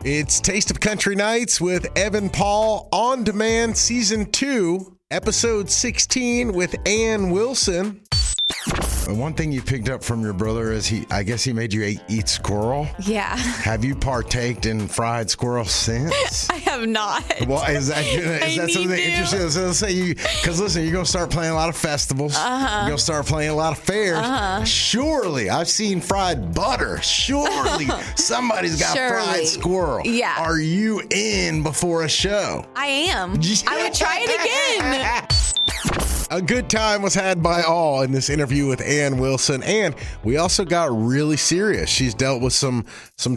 It's Taste of Country Nights with Evan Paul on demand, season 2, episode 16 with Ann Wilson. One thing you picked up from your brother is I guess he made you eat squirrel. Yeah. Have you partaked in fried squirrel since? I have not. Well, is that something interesting? So let's say because listen, you're going to start playing a lot of festivals. You're going to start playing a lot of fairs. Surely, I've seen fried butter. Surely, somebody's got fried squirrel. Yeah. Are you in before a show? I am. I would try it again. A good time was had by all in this interview with Ann Wilson, and we also got really serious. She's dealt with some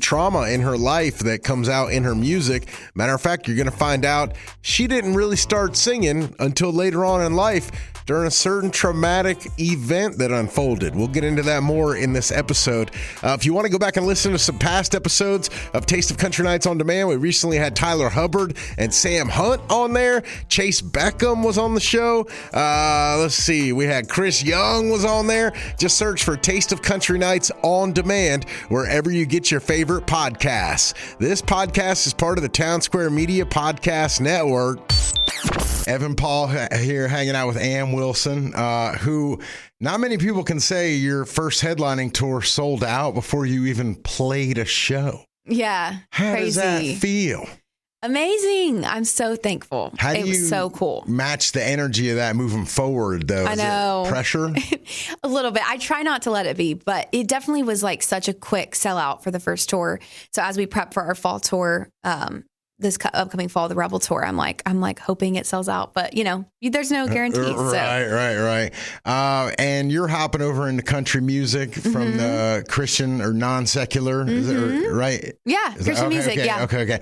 trauma in her life that comes out in her music. Matter of fact, you're going to find out she didn't really start singing until later on in life during a certain traumatic event that unfolded. We'll get into that more in this episode. If you want to go back and listen to some past episodes of Taste of Country Nights on Demand, we recently had Tyler Hubbard and Sam Hunt on there. Chayce Beckham was on the show. Let's see. We had Chris Young was on there. Just search for Taste of Country Nights on Demand wherever you get your favorite podcasts. This podcast is part of the Town Square Media Podcast Network. Evan Paul here hanging out with Ann Wilson, who not many people can say your first headlining tour sold out before you even played a show. Yeah. How crazy. does that feel? Amazing. I'm so thankful. How do it was so cool. Match the energy of that moving forward, though? I know. Is it pressure? A little bit. I try not to let it be, but it definitely was like such a quick sellout for the first tour. So as we prep for our fall tour, this upcoming fall, the Rebel tour, I'm like hoping it sells out, but there's no guarantees. Right. And you're hopping over into country music from the Christian or non-secular, right? Yeah, Christian music. Okay.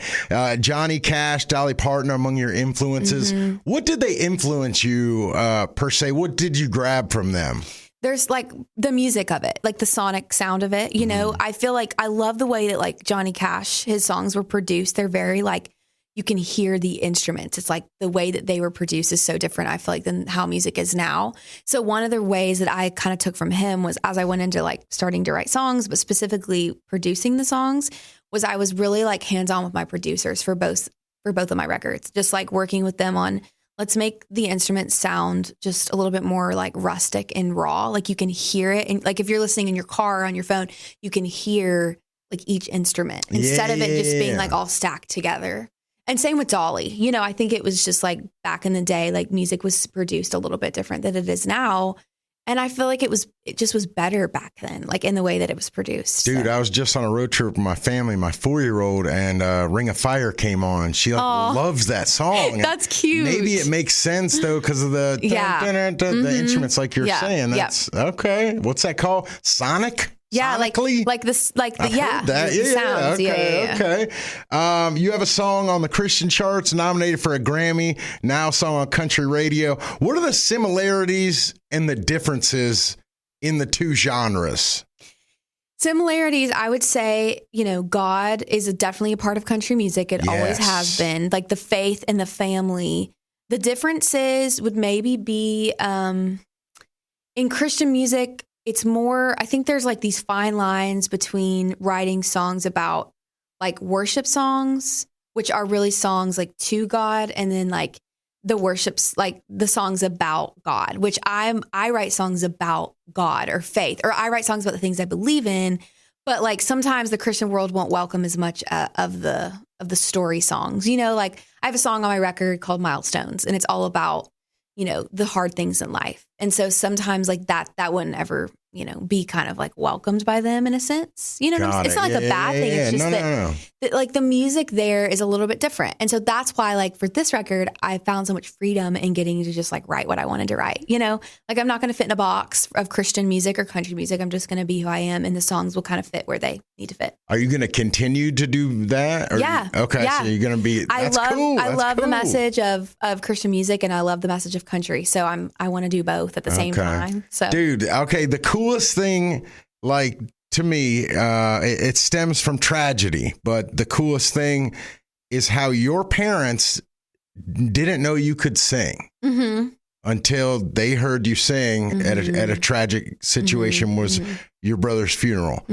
Johnny Cash, Dolly Parton are among your influences. What did they influence you per se? What did you grab from them? There's like the music of it, like the sonic sound of it. I feel like I love the way that like Johnny Cash, his songs were produced. They're very like, you can hear the instruments. It's like the way that they were produced is so different, I feel like, than how music is now. So one of the ways that I kind of took from him was as I went into like starting to write songs, but specifically producing the songs, was I was really like hands-on with my producers for both of my records, just like working with them on, let's make the instruments sound just a little bit more like rustic and raw. Like you can hear it. And like if you're listening in your car or on your phone, you can hear like each instrument instead of it just being like all stacked together. And same with Dolly. I think it was just like back in the day, like music was produced a little bit different than it is now. And I feel like it just was better back then, like in the way that it was produced. Dude, I was just on a road trip with my family, my 4-year-old, and Ring of Fire came on. She loves that song. That's cute. Maybe it makes sense, though, because of the instruments like you're saying. That's okay. What's that called? Sonic? Yeah, sonically? like this, like the sounds. Okay. You have a song on the Christian charts, nominated for a Grammy, now a song on country radio. What are the similarities and the differences in the two genres? Similarities, I would say, God is definitely a part of country music. It always has been, like the faith and the family. The differences would maybe be in Christian music. It's more, I think there's like these fine lines between writing songs about like worship songs, which are really songs like to God, and then like the worships, like the songs about God, which I write songs about God or faith, or I write songs about the things I believe in. But like sometimes the Christian world won't welcome as much of the story songs, like I have a song on my record called Milestones, and it's all about, the hard things in life. And so sometimes like that wouldn't ever, be kind of like welcomed by them in a sense. It's not like a bad thing. It's just that like the music there is a little bit different. And so that's why like for this record, I found so much freedom in getting to just like write what I wanted to write. Like I'm not going to fit in a box of Christian music or country music. I'm just going to be who I am. And the songs will kind of fit where they need to fit. Are you going to continue to do that? Yeah. Okay. Yeah. So you're going to be, I love the message of Christian music, and I love the message of country. So I want to do both at the same time. So dude, okay. The coolest thing, like to me, it stems from tragedy, but the coolest thing is how your parents didn't know you could sing until they heard you sing at a tragic situation was your brother's funeral.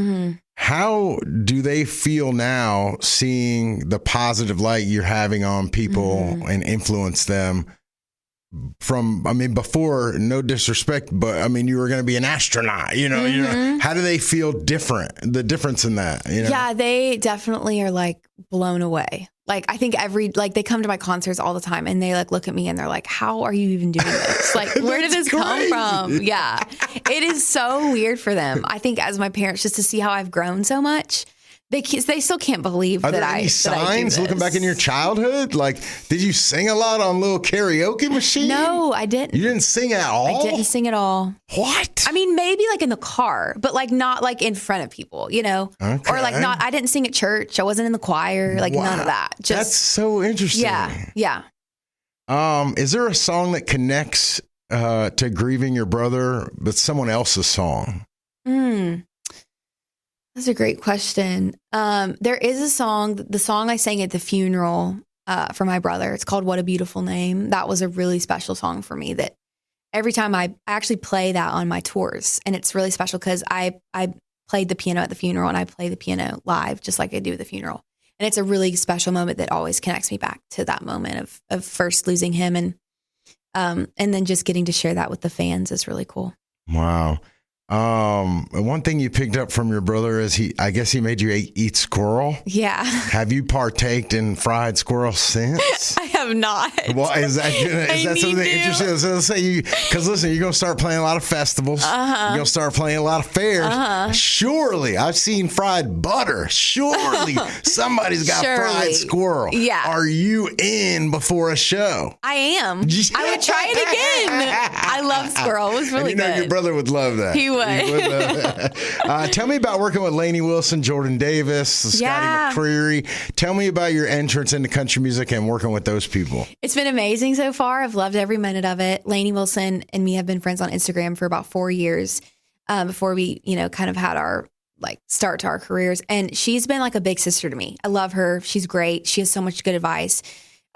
How do they feel now seeing the positive light you're having on people and influence them from, I mean, before, no disrespect, but I mean, you were going to be an astronaut, you know, how do they feel different, the difference in that? You know? Yeah, they definitely are like blown away. Like, I think they come to my concerts all the time and they like look at me and they're like, how are you even doing this? Like, where did this come from? Yeah. It is so weird for them. I think as my parents, just to see how I've grown so much, they still can't believe Are that there I any that signs I do this. looking back in your childhood? Like, did you sing a lot on little karaoke machine? No, I didn't. You didn't sing at all? I didn't sing at all. What? I mean, maybe like in the car, but like not like in front of people, you know? Okay. Or like not, I didn't sing at church. I wasn't in the choir, like none of that. Just, that's so interesting. Yeah. Is there a song that connects to grieving your brother, but someone else's song? That's a great question. There is a song, the song I sang at the funeral for my brother. It's called What a Beautiful Name. That was a really special song for me that every time I actually play that on my tours. And it's really special because I played the piano at the funeral and I play the piano live just like I do at the funeral. And it's a really special moment that always connects me back to that moment of first losing him. And then just getting to share that with the fans is really cool. Wow. One thing you picked up from your brother is I guess he made you eat squirrel. Yeah. Have you partaked in fried squirrel since? I have not. Well, is that something interesting? Let's say because listen, you're going to start playing a lot of festivals. You're going to start playing a lot of fairs. Surely, I've seen fried butter. Surely somebody's got fried squirrel. Yeah. Are you in before a show? I am. I would try it again. I love squirrel. It was really good. Your brother would love that. He would. Tell me about working with Lainey Wilson, Jordan Davis, Scotty McCreery. Tell me about your entrance into country music and working with those people. It's been amazing so far. I've loved every minute of it. Lainey Wilson and me have been friends on Instagram for about 4 years before we, kind of had our start to our careers. And she's been like a big sister to me. I love her. She's great. She has so much good advice.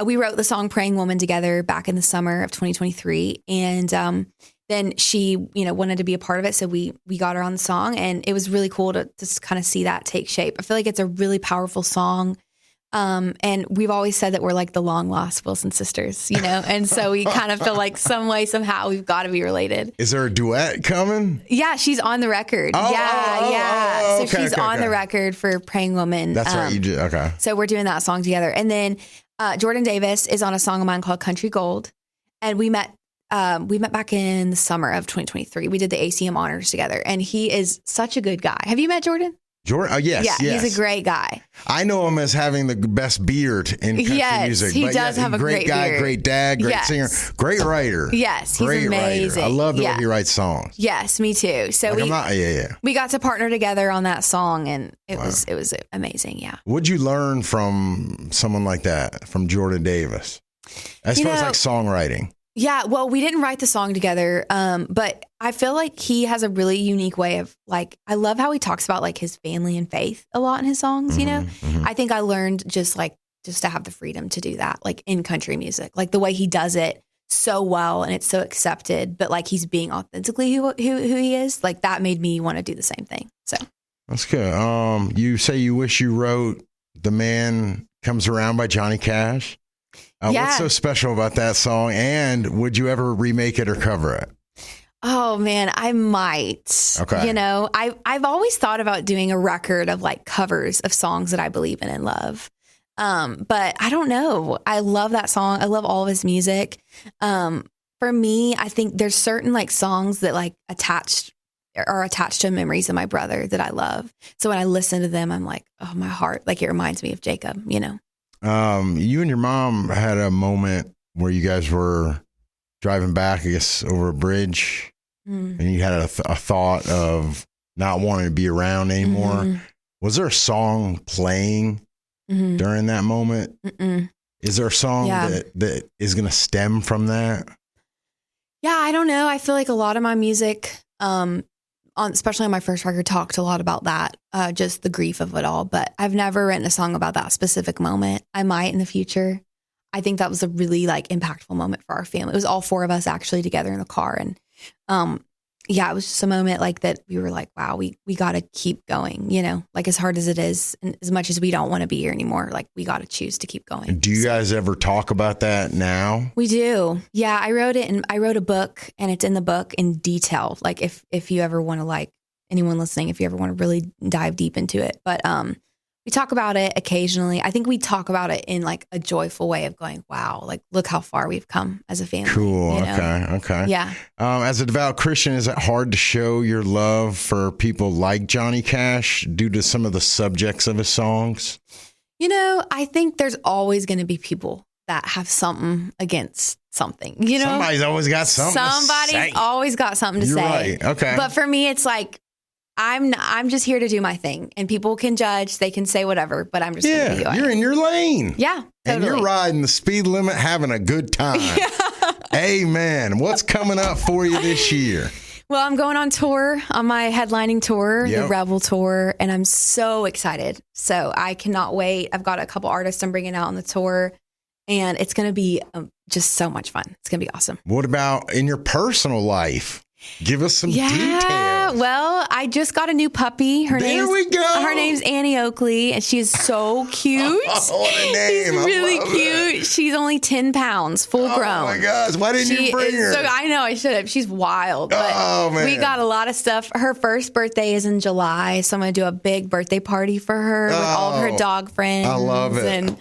We wrote the song Praying Woman together back in the summer of 2023. And then she, wanted to be a part of it. So we got her on the song and it was really cool to just kind of see that take shape. I feel like it's a really powerful song. And we've always said that we're like the long lost Wilson sisters, and so we kind of feel like some way, somehow we've got to be related. Is there a duet coming? Yeah, she's on the record. So she's on the record for Praying Woman. That's right. You do. Okay. So we're doing that song together. And then Jordan Davis is on a song of mine called Country Gold. And we met back in the summer of 2023. We did the ACM honors together, and he is such a good guy. Have you met Jordan? Jordan? Yes. Yeah, he's a great guy. I know him as having the best beard in country music. He does have a great guy, beard. great dad, great singer, great writer. Yes, he's amazing. Writer. I love the way he writes songs. Yes, me too. So we got to partner together on that song, and it was amazing. Yeah. What'd you learn from someone like that, from Jordan Davis, as far as songwriting? Yeah, well, we didn't write the song together, but I feel like he has a really unique way of I love how he talks about his family and faith a lot in his songs, I think I learned just to have the freedom to do that, in country music, the way he does it so well and it's so accepted, but he's being authentically who he is, that made me want to do the same thing. So that's good. You say you wish you wrote The Man Comes Around by Johnny Cash. What's so special about that song? And would you ever remake it or cover it? Oh man, I might. Okay. I've always thought about doing a record of covers of songs that I believe in and love. But I don't know. I love that song. I love all of his music. For me, I think there's certain songs that are attached to memories of my brother that I love. So when I listen to them, I'm like, oh, my heart, it reminds me of Jacob, You and your mom had a moment where you guys were driving back, I guess, over a bridge, and you had a thought of not wanting to be around anymore. Mm-hmm. Was there a song playing during that moment? Mm-mm. Is there a song that is going to stem from that? Yeah, I don't know. I feel like a lot of my music, especially on my first record, talked a lot about that, just the grief of it all. But I've never written a song about that specific moment. I might in the future. I think that was a really impactful moment for our family. It was all four of us actually together in the car. And yeah, it was just a moment like that. We were like, wow, we got to keep going, like as hard as it is and as much as we don't want to be here anymore, like we got to choose to keep going. Do you guys ever talk about that now? We do. Yeah. I wrote it and I wrote a book and it's in the book in detail. Like if you ever want to, like anyone listening, if you ever want to really dive deep into it, but, we talk about it occasionally. I think we talk about it in like a joyful way of going, wow, like look how far we've come as a family. Cool. Okay. Yeah. As a devout Christian, is it hard to show your love for people like Johnny Cash due to some of the subjects of his songs? I think there's always going to be people that have something against something, Somebody's always got something Somebody's to say. always got something to You're say. Right. Okay. But for me, it's like, I'm just here to do my thing, and people can judge, they can say whatever, but I'm just going to be who I am. You're in your lane. Yeah, totally. And you're riding the speed limit, having a good time. Yeah. Amen. What's coming up for you this year? Well, I'm going on tour, on my headlining tour, the Rebel Tour, and I'm so excited. So I cannot wait. I've got a couple artists I'm bringing out on the tour, and it's going to be just so much fun. It's going to be awesome. What about in your personal life? Give us some details. Well, I just got a new puppy. Her name's Annie Oakley, and she's so cute. Oh, what a name. She's really cute. That. She's only 10 pounds, full grown. Oh, my gosh. Why didn't you bring her? I know, I should have. She's wild. But man. We got a lot of stuff. Her first birthday is in July, so I'm going to do a big birthday party for her with all of her dog friends. I love it. And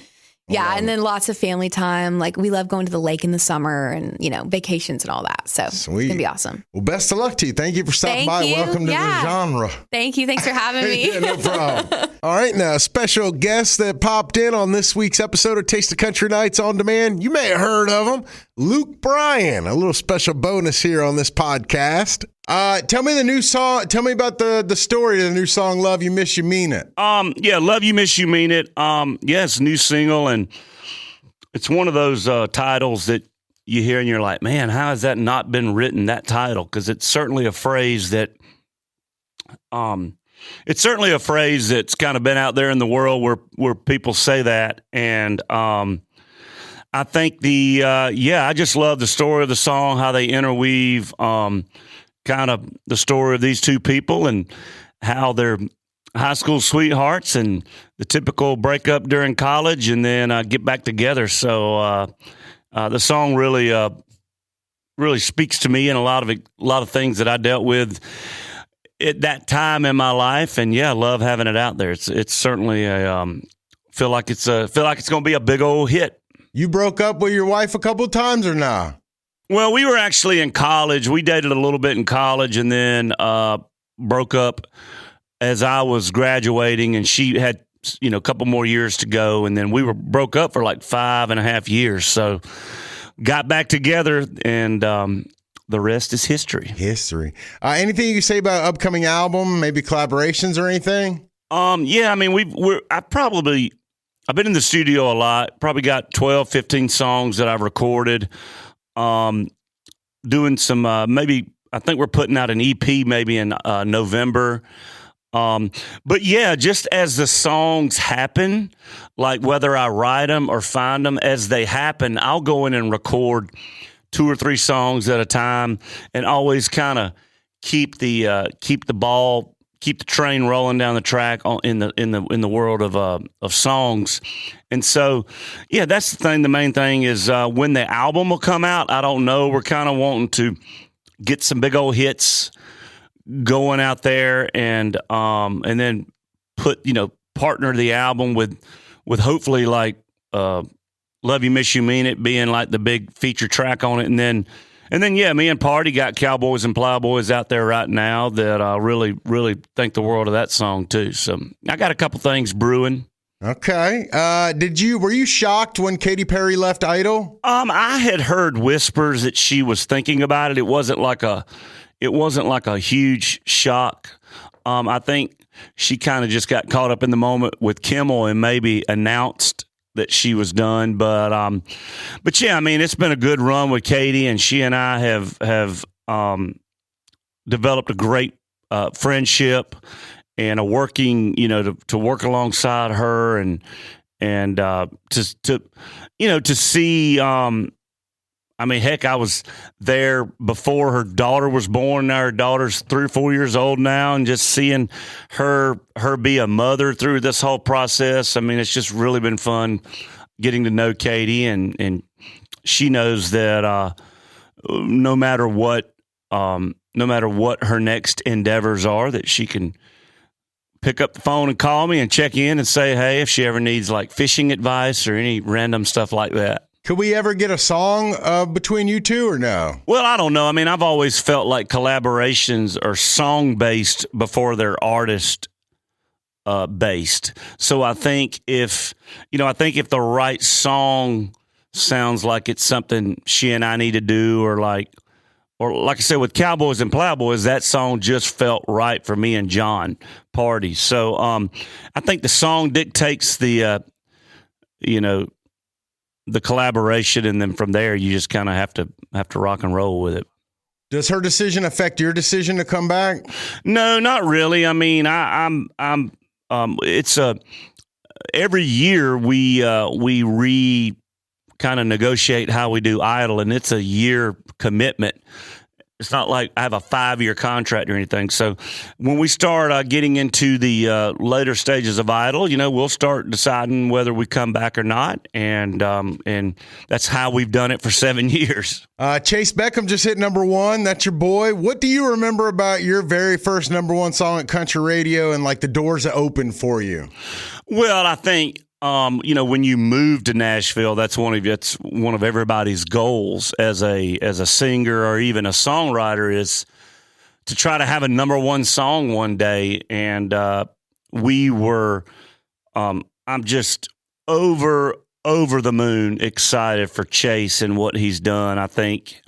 and then lots of family time. Like we love going to the lake in the summer and, vacations and all that. So It's going to be awesome. Well, best of luck to you. Thank you for stopping by. Welcome to the genre. Thank you. Thanks for having me. No problem. All right. Now, a special guest that popped in on this week's episode of Taste of Country Nights on Demand. You may have heard of him. Luke Bryan. A little special bonus here on this podcast. Tell me the new song. Tell me about the story of the new song, Love You, Miss You, Mean It. Love You, Miss You, Mean It. It's a new single, and it's one of those titles that you hear and you're like, man, how has that not been written, that title? Because it's certainly a phrase that's kind of been out there in the world where people say that. And I think I just love the story of the song, how they interweave kind of the story of these two people and how they're high school sweethearts and the typical breakup during college and then get back together. So the song really speaks to me and a lot of things that I dealt with at that time in my life. And I love having it out there. It's certainly feel like it's going to be a big old hit. You broke up with your wife a couple of times or not? Well, we were actually in college. We dated a little bit in college and then broke up as I was graduating, and she had, a couple more years to go. And then we broke up for like 5.5 years. So got back together, and the rest is history. Anything you can say about upcoming album, maybe collaborations or anything? I've been in the studio a lot, probably got 12, 15 songs that I've recorded. Doing some, maybe, I think we're putting out an EP maybe in November. But just as the songs happen, like whether I write them or find them as they happen, I'll go in and record 2 or 3 songs at a time and always kind of keep the train rolling down the track in the world of songs. And so, that's the thing. The main thing is when the album will come out, I don't know. We're kind of wanting to get some big old hits going out there and then partner the album with hopefully like Love You, Miss You, Mean It being like the big feature track on it. And then me and Party got Cowboys and Plowboys out there right now that really, really think the world of that song too. So I got a couple things brewing. Okay. Were you shocked when Katy Perry left Idol? I had heard whispers that she was thinking about it. It wasn't like a huge shock. I think she kind of just got caught up in the moment with Kimmel and maybe announced that she was done. But it's been a good run with Katy, and she and I have developed a great friendship and a working, to work alongside her and to see, I mean, heck, I was there before her daughter was born. Now her daughter's 3 or 4 years old now, and just seeing her be a mother through this whole process. I mean, it's just really been fun getting to know Katy, and she knows that no matter what her next endeavors are, that she can pick up the phone and call me and check in and say, hey, if she ever needs like fishing advice or any random stuff like that. Could we ever get a song between you two or no? Well, I don't know. I mean, I've always felt like collaborations are song-based before they're artist based. So I think if the right song sounds like it's something she and I need to do, or like I said with Cowboys and Plowboys, that song just felt right for me and John Party. So I think the song dictates the collaboration, and then from there you just kind of have to rock and roll with it. Does her decision affect your decision to come back? No, not really. I mean, it's every year we kind of negotiate how we do Idol, and it's a year commitment. It's not like I have a 5-year contract or anything. So when we start getting into the later stages of Idol, we'll start deciding whether we come back or not, and that's how we've done it for 7 years. Chayce Beckham just hit number 1. That's your boy. What do you remember about your very first number 1 song at country radio and like the doors that opened for you? Well, I think when you move to Nashville, that's one of everybody's goals as a singer or even a songwriter, is to try to have a number 1 song one day. And we were, I'm just over the moon excited for Chayce and what he's done. I think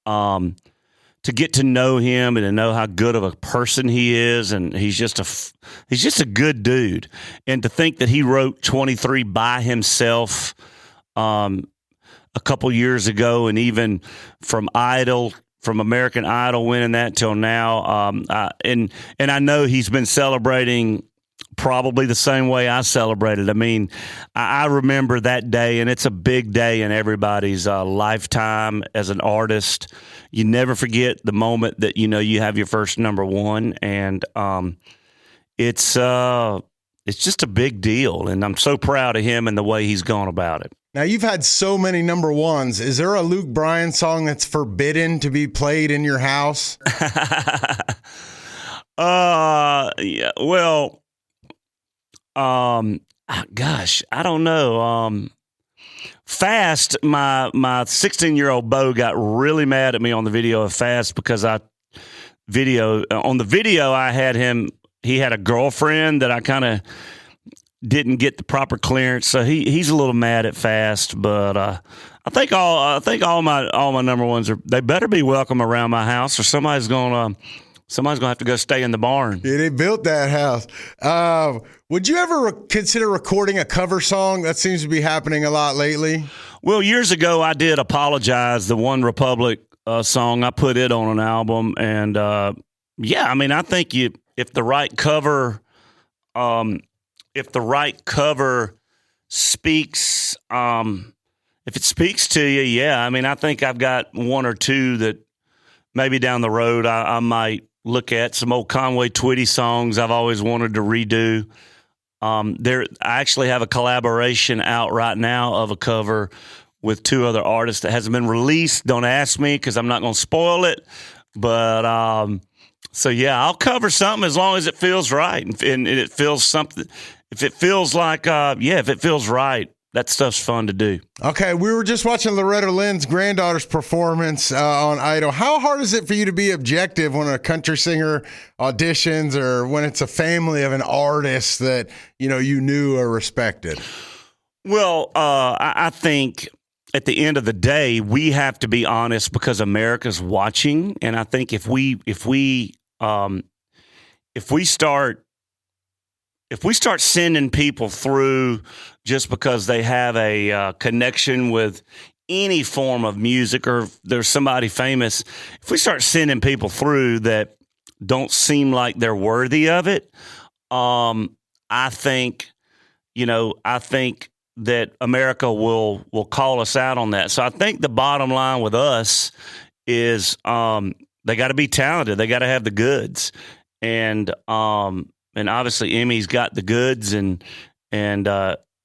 to get to know him and to know how good of a person he is, and he's just a good dude. And to think that he wrote 23 by himself a couple years ago, and even from American Idol, winning that till now, and I know he's been celebrating probably the same way I celebrated. I mean, I remember that day, and it's a big day in everybody's lifetime as an artist. You never forget the moment that you have your first number 1, and it's just a big deal, and I'm so proud of him and the way he's gone about it. Now, you've had so many number 1s. Is there a Luke Bryan song that's forbidden to be played in your house? Yeah, well, gosh, I don't know. Fast, my 16-year-old beau got really mad at me on the video of Fast because on the video I had him. He had a girlfriend that I kind of didn't get the proper clearance, so he's a little mad at Fast. But I think all my number 1s they better be welcome around my house, or somebody's gonna have to go stay in the barn. Yeah, they built that house. Would you ever consider recording a cover song? That seems to be happening a lot lately. Well, years ago I did Apologize, the One Republic song. I put it on an album, and yeah, I mean, I think if the right cover speaks, if it speaks to you, yeah. I mean, I think I've got 1 or 2 that maybe down the road I might look at. Some old Conway Twitty songs I've always wanted to redo. I actually have a collaboration out right now of a cover with 2 other artists that hasn't been released. Don't ask me because I'm not going to spoil it. But so yeah, I'll cover something as long as it feels right and it feels something. If it feels like if it feels right, that stuff's fun to do. Okay, we were just watching Loretta Lynn's granddaughter's performance on Idol. How hard is it for you to be objective when a country singer auditions, or when it's a family of an artist that you knew or respected? Well, I think at the end of the day, we have to be honest because America's watching, and I think if we start sending people through just because they have a connection with any form of music, or there's somebody famous, if we start sending people through that don't seem like they're worthy of it, I think that America will call us out on that. So I think the bottom line with us is they got to be talented. They got to have the goods, and obviously Emmy's got the goods, and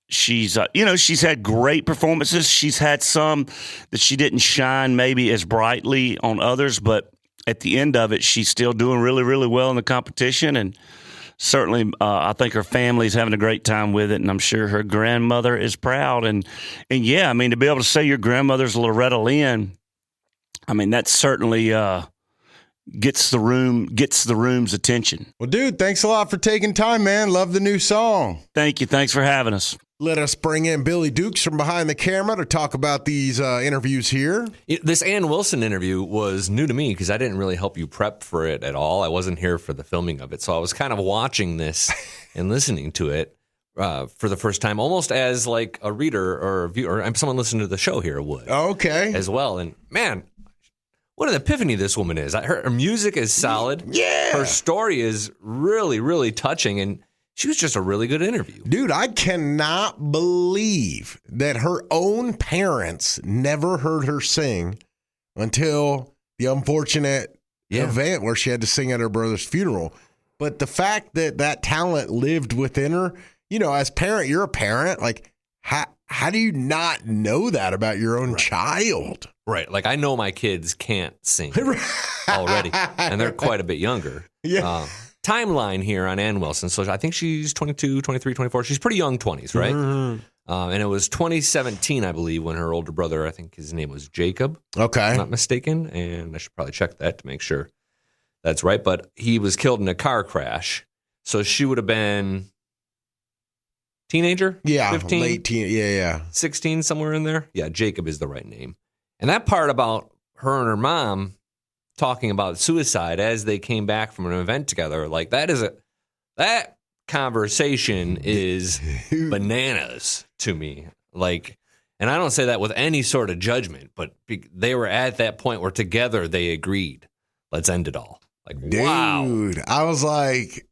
she's she's had great performances. She's had some that she didn't shine maybe as brightly on others, but at the end of it, she's still doing really, really well in the competition, and certainly, I think her family's having a great time with it, and I'm sure her grandmother is proud. And yeah, I mean, to be able to say your grandmother's Loretta Lynn, I mean, that certainly gets the room's attention. Well, dude, thanks a lot for taking time, man. Love the new song. Thank you. Thanks for having us. Let us bring in Billy Dukes from behind the camera to talk about these interviews here. This Ann Wilson interview was new to me because I didn't really help you prep for it at all. I wasn't here for the filming of it. So I was kind of watching this and listening to it for the first time, almost as like a reader or a viewer, or someone listening to the show here would. Okay. As well. And man, what an epiphany this woman is. Her music is solid. Yeah. Her story is really, really touching. And she was just a really good interview. Dude, I cannot believe that her own parents never heard her sing until the unfortunate event where she had to sing at her brother's funeral. But the fact that that talent lived within her, as parent, you're a parent. Like, how do you not know that about your own child? Right. Like, I know my kids can't sing already, and they're quite a bit younger. Yeah. Timeline here on Ann Wilson. So I think she's 22, 23, 24. She's pretty young 20s, right? Mm-hmm. And it was 2017, I believe, when her older brother, I think his name was Jacob. Okay. If I'm not mistaken. And I should probably check that to make sure that's right. But he was killed in a car crash. So she would have been teenager? Yeah. 15? Late teen. Yeah. 16, somewhere in there? Yeah, Jacob is the right name. And that part about her and her mom talking about suicide as they came back from an event together, like that conversation is bananas to me. Like, and I don't say that with any sort of judgment, but they were at that point where together they agreed, let's end it all. Like, dude, wow. I was like,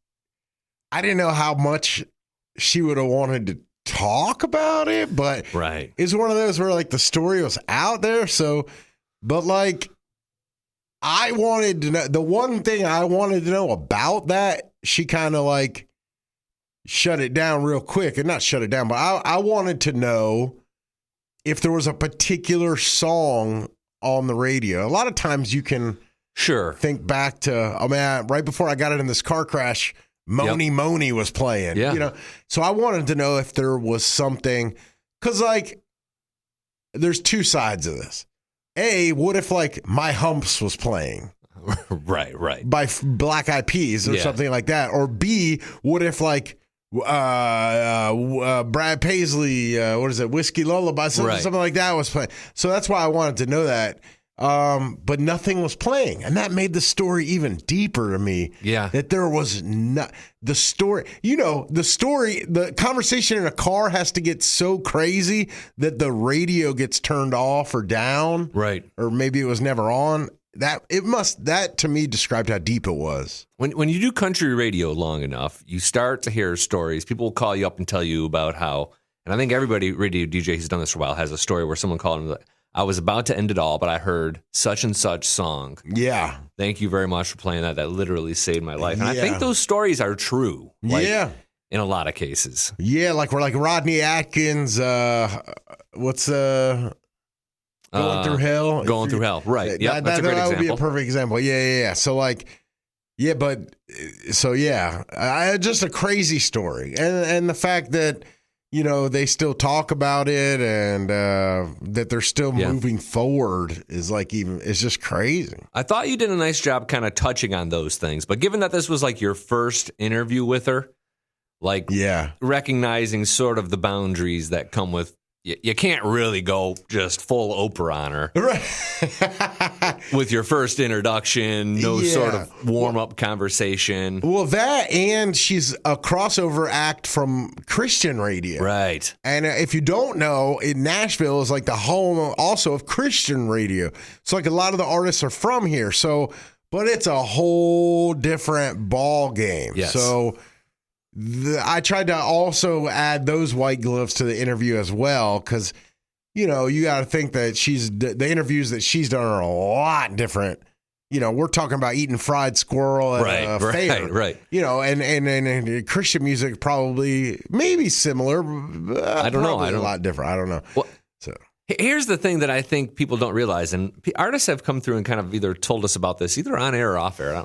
I didn't know how much she would have wanted to talk about it, but right. It's one of those where like the story was out there. So, but like, I wanted to know, the one thing I wanted to know about that, she kind of like shut it down real quick, and not shut it down, but I wanted to know if there was a particular song on the radio. A lot of times you can think back to, oh man, right before I got in this car crash, Moni was playing, So I wanted to know if there was something, because like there's two sides of this. A, what if like My Humps was playing? Right. By Black Eyed Peas or something like that. Or B, what if like Brad Paisley, Whiskey Lullaby, something like that was playing. So that's why I wanted to know that. But nothing was playing. And that made the story even deeper to me. Yeah. That there was not the story. The conversation in a car has to get so crazy that the radio gets turned off or down. Right. Or maybe it was never on. That to me described how deep it was. When you do country radio long enough, you start to hear stories. People will call you up and tell you about how, and I think everybody, radio DJ who's done this for a while, has a story where someone called him, I was about to end it all, but I heard such and such song. Yeah. Thank you very much for playing that. That literally saved my life. And I think those stories are true. In a lot of cases. Yeah, like we're like Rodney Atkins, Going Through Hell? Going Through Hell, right. Yeah, that's a great example. That would be a perfect example. Yeah. So like, just a crazy story. And the fact that, they still talk about it and that they're still moving forward is like it's just crazy. I thought you did a nice job kind of touching on those things. But given that this was like your first interview with her, recognizing sort of the boundaries that come with, you can't really go just full Oprah on her. Right. With your first introduction, sort of warm-up conversation. Well, that and she's a crossover act from Christian radio. Right. And if you don't know, in Nashville is like the home also of Christian radio. So like a lot of the artists are from here. So, but it's a whole different ball game. Yes. So I tried to also add those white gloves to the interview as well, because, you got to think that the interviews that she's done are a lot different. We're talking about eating fried squirrel at a fair. Right. And Christian music probably maybe similar. I don't know. A lot different. I don't know. Well, here's the thing that I think people don't realize, and artists have come through and kind of either told us about this, either on air or off air.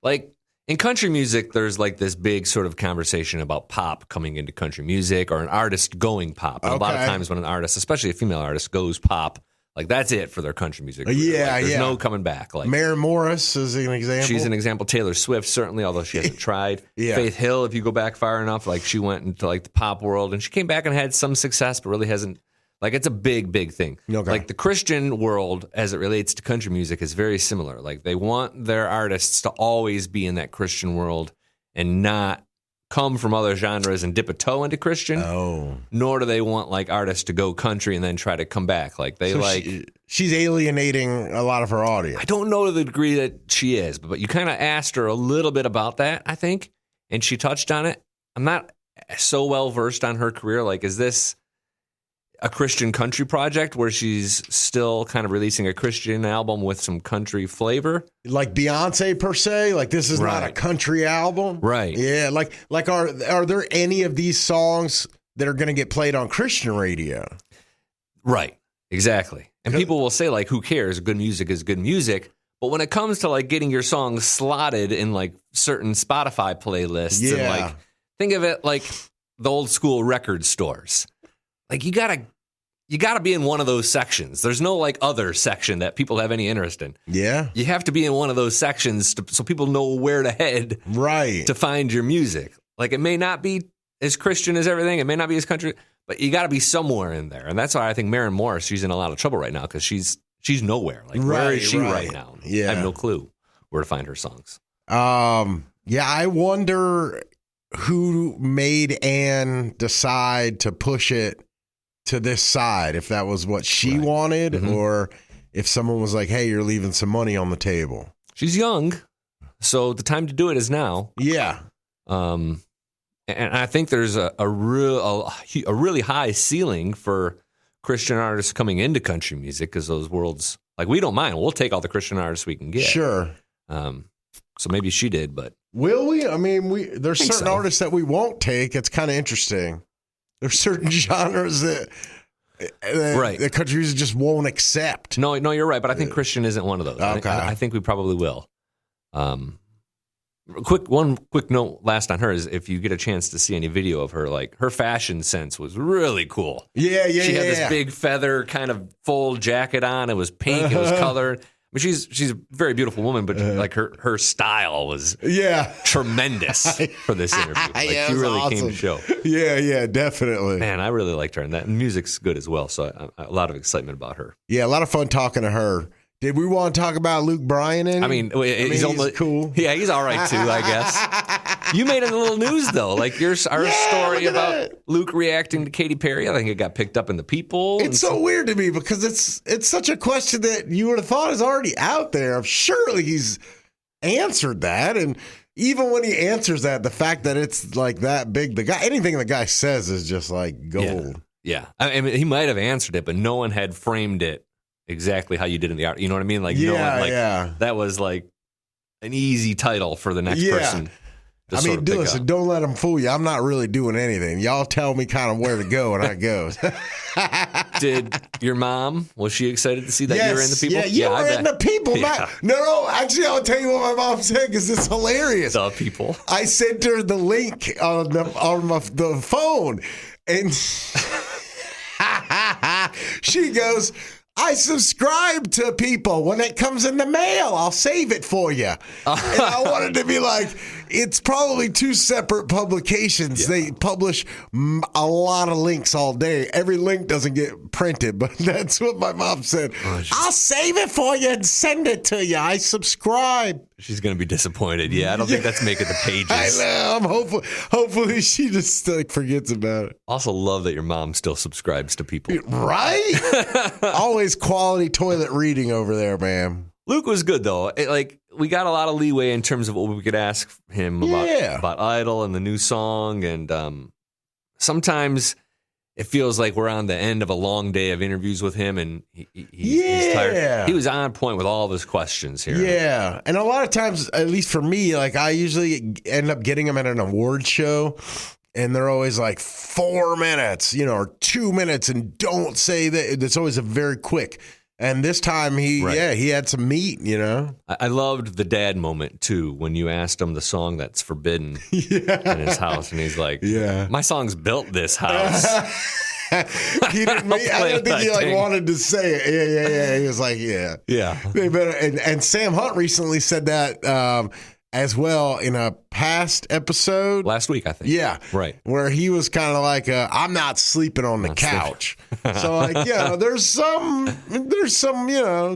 Like in country music, there's like this big sort of conversation about pop coming into country music, or an artist going pop. And a lot of times when an artist, especially a female artist, goes pop, like that's it for their country music career. Yeah, there's no coming back. Like Maren Morris is an example. She's an example. Taylor Swift, certainly, although she hasn't tried. Faith Hill, if you go back far enough, like she went into like the pop world and she came back and had some success, but really hasn't. Like it's a big, big thing. Okay. Like the Christian world, as it relates to country music, is very similar. Like they want their artists to always be in that Christian world and not come from other genres and dip a toe into Christian. Oh. Nor do they want like artists to go country and then try to come back. Like they she's alienating a lot of her audience. I don't know to the degree that she is, but you kind of asked her a little bit about that, I think, and she touched on it. I'm not so well versed on her career. Like, is this a Christian country project where she's still kind of releasing a Christian album with some country flavor? Like Beyonce per se? Like this is not a country album? Right. Yeah. Like are there any of these songs that are going to get played on Christian radio? Right. Exactly. And people will say like, who cares? Good music is good music. But when it comes to like getting your songs slotted in like certain Spotify playlists and like, think of it like the old school record stores. Like you gotta be in one of those sections. There's no like other section that people have any interest in. Yeah. You have to be in one of those sections so people know where to head to find your music. Like it may not be as Christian as everything. It may not be as country, but you got to be somewhere in there. And that's why I think Maren Morris, she's in a lot of trouble right now because she's nowhere. Like where is she right now? Yeah. I have no clue where to find her songs. I wonder who made Anne decide to push it to this side, if that was what she wanted, or if someone was like, hey, you're leaving some money on the table. She's young, so the time to do it is now. Yeah. And I think there's a really high ceiling for Christian artists coming into country music, because those worlds, like, we don't mind. We'll take all the Christian artists we can get. Sure. So maybe she did, but will we? I mean, there's certain artists that we won't take. It's kind of interesting. There's certain genres that the country music just won't accept. No, you're right. But I think Christian isn't one of those. Okay. I think we probably will. One quick note last on her is, if you get a chance to see any video of her, like her fashion sense was really cool. She had this big feather kind of full jacket on. It was pink. It was colored. I mean, she's a very beautiful woman, but like her style was tremendous for this interview. Like, she really came to show. Yeah, definitely. Man, I really liked her, and that music's good as well. So a lot of excitement about her. Yeah, a lot of fun talking to her. Did we want to talk about Luke Bryan? He's cool. Yeah, he's all right too, I guess. You made it a little news though, like our story about Luke reacting to Katy Perry. I think it got picked up in the People. It's so weird to me because it's such a question that you would have thought is already out there. Surely he's answered that, and even when he answers that, the fact that it's like that big, anything the guy says is just like gold. Yeah. I mean, he might have answered it, but no one had framed it exactly how you did in the art. You know what I mean? Like, that was like an easy title for the next person. I mean, listen, don't let them fool you. I'm not really doing anything. Y'all tell me kind of where to go, and I go. Did your mom, was she excited to see that you were in the People? Yeah, you were in the People. Yeah. No, actually, I'll tell you what my mom said, because it's hilarious. The People. I sent her the link on the phone, and she goes, I subscribe to People. When it comes in the mail, I'll save it for you. And I wanted to be like, it's probably two separate publications. Yeah. They publish a lot of links all day. Every link doesn't get printed, but that's what my mom said. I'll save it for you and send it to you. I subscribe. She's going to be disappointed. Yeah, I don't think that's making the pages. I know. I'm hopefully she just forgets about it. Also love that your mom still subscribes to People. Right? Always quality toilet reading over there, man. Luke was good, though. we got a lot of leeway in terms of what we could ask him about Idol and the new song. And sometimes it feels like we're on the end of a long day of interviews with him, and he's tired. He was on point with all of his questions here. Yeah. And a lot of times, at least for me, like I usually end up getting him at an award show, and they're always like 4 minutes, or 2 minutes, and don't say that. It's always a very quick. And this time he had some meat, I loved the dad moment too when you asked him the song that's forbidden in his house, and he's like, my song's built this house. I don't think he wanted to say it. Yeah. He was like, They better. And Sam Hunt recently said that as well in a past episode last week, I think. Yeah, right. Where he was kind of like, "I'm not sleeping on the couch." So there's some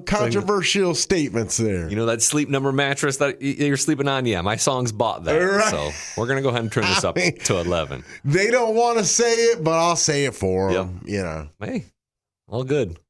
controversial statements there. That Sleep Number mattress that you're sleeping on. Yeah, my song's bought that. Right. So we're gonna go ahead and turn this up to 11. They don't want to say it, but I'll say it for them. Hey, all good.